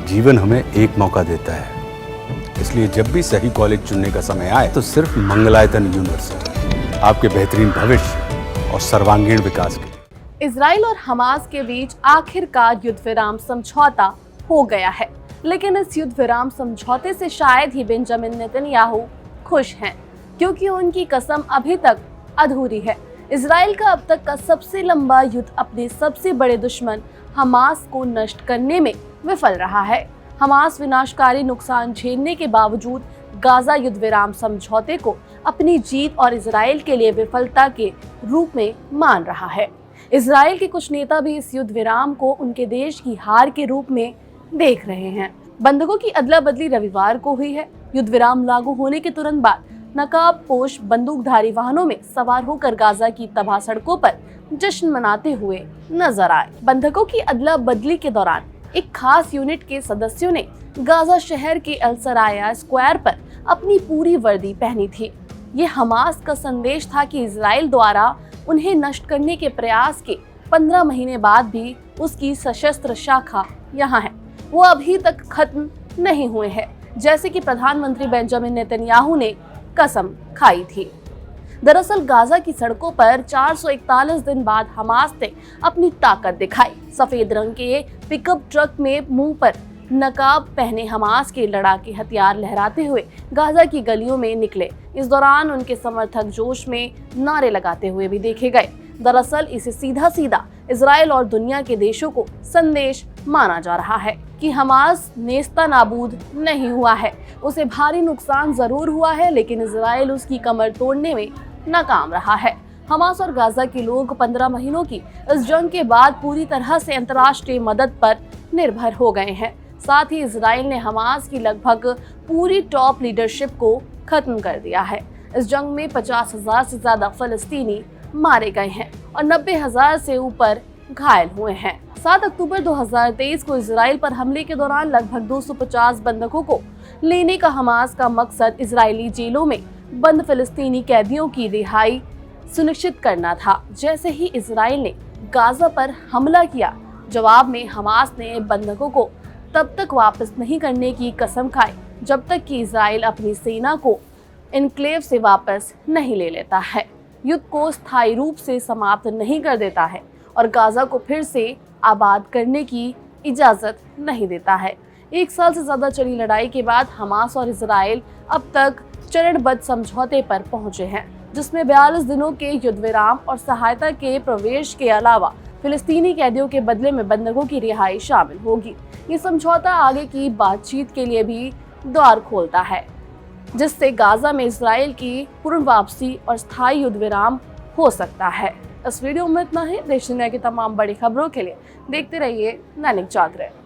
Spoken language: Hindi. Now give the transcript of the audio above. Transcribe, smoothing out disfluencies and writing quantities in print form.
जीवन हमें एक मौका देता है, इसलिए जब भी सही कॉलेज चुनने का समय आए तो सिर्फ मंगलायतन यूनिवर्सिटी आपके बेहतरीन भविष्य और सर्वांगीण विकास के लिए। इजराइल और हमास के बीच आखिरकार युद्ध विराम समझौता हो गया है, लेकिन इस युद्ध विराम समझौते से शायद ही बेंजामिन नेतन्याहू खुश हैं, क्योंकि उनकी कसम अभी तक अधूरी है। इजराइल का अब तक का सबसे लंबा युद्ध अपने सबसे बड़े दुश्मन हमास को नष्ट करने में विफल रहा है। हमास विनाशकारी नुकसान झेलने के बावजूद गाजा युद्ध विराम समझौते को अपनी जीत और इजराइल के लिए विफलता के रूप में मान रहा है। इजराइल के कुछ नेता भी इस युद्ध विराम को उनके देश की हार के रूप में देख रहे हैं। बंधकों की अदला बदली रविवार को हुई है। युद्ध विराम लागू होने के तुरंत बाद नकाबपोश बंदूकधारी वाहनों में सवार होकर गाजा की तबाह सड़कों पर जश्न मनाते हुए नजर आए। बंधकों की अदला बदली के दौरान एक खास यूनिट के सदस्यों ने गाजा शहर के अल सराया स्क्वायर पर अपनी पूरी वर्दी पहनी थी। ये हमास का संदेश था कि इजराइल द्वारा उन्हें नष्ट करने के प्रयास के 15 महीने बाद भी उसकी सशस्त्र शाखा यहाँ है, वो अभी तक खत्म नहीं हुए हैं, जैसे कि प्रधानमंत्री बेंजामिन नेतन्याहू ने कसम खाई थी। दरअसल गाजा की सड़कों पर 441 दिन बाद हमास ने अपनी ताकत दिखाई। सफेद रंग के पिकअप ट्रक में मुंह पर नकाब पहने हमास के लड़ाके हथियार लहराते हुए गाजा की गलियों में निकले। इस दौरान उनके समर्थक जोश में नारे लगाते हुए भी देखे गए। दरअसल इसे सीधा सीधा इजराइल और दुनिया के देशों को संदेश माना जा रहा है कि हमास नेस्ता नाबूद नहीं हुआ है, उसे भारी नुकसान जरूर हुआ है, लेकिन इजराइल उसकी कमर तोड़ने में नाकाम रहा है। हमास और गाजा के लोग 15 महीनों की इस जंग के बाद पूरी तरह से अंतर्राष्ट्रीय मदद पर निर्भर हो गए हैं। साथ ही इजराइल ने हमास की लगभग पूरी टॉप लीडरशिप को खत्म कर दिया है। इस जंग में 50,000 से ज्यादा फलस्तीनी मारे गए हैं और 90,000 से ऊपर घायल हुए हैं। 7 अक्टूबर 2023 को इजराइल पर हमले के दौरान लगभग 250 बंधकों को लेने का हमास का मकसद इजरायली जेलों में बंद फिलिस्तीनी कैदियों की रिहाई सुनिश्चित करना था। जैसे ही इजराइल ने गाजा पर हमला किया, जवाब में हमास ने बंधकों को तब तक वापस नहीं करने की कसम खाई जब तक कि इजराइल अपनी सेना को एन्क्लेव से वापस नहीं ले लेता है, युद्ध को स्थायी रूप से समाप्त नहीं कर देता है और गाजा को फिर से आबाद करने की इजाजत नहीं देता है। 1 साल से ज्यादा चली लड़ाई के बाद हमास और इजराइल अब तक चरणबद्ध समझौते पर पहुंचे हैं, जिसमें 42 दिनों के युद्ध विराम और सहायता के प्रवेश के अलावा फिलिस्तीनी कैदियों के बदले में बंधकों की रिहाई शामिल होगी। ये समझौता आगे की बातचीत के लिए भी द्वार खोलता है, जिससे गाजा में इजराइल की पूर्ण वापसी और स्थायी युद्ध विराम हो सकता है। इस वीडियो में इतना ही। देश दुनिया की तमाम बड़ी खबरों के लिए देखते रहिए दैनिक जागरण।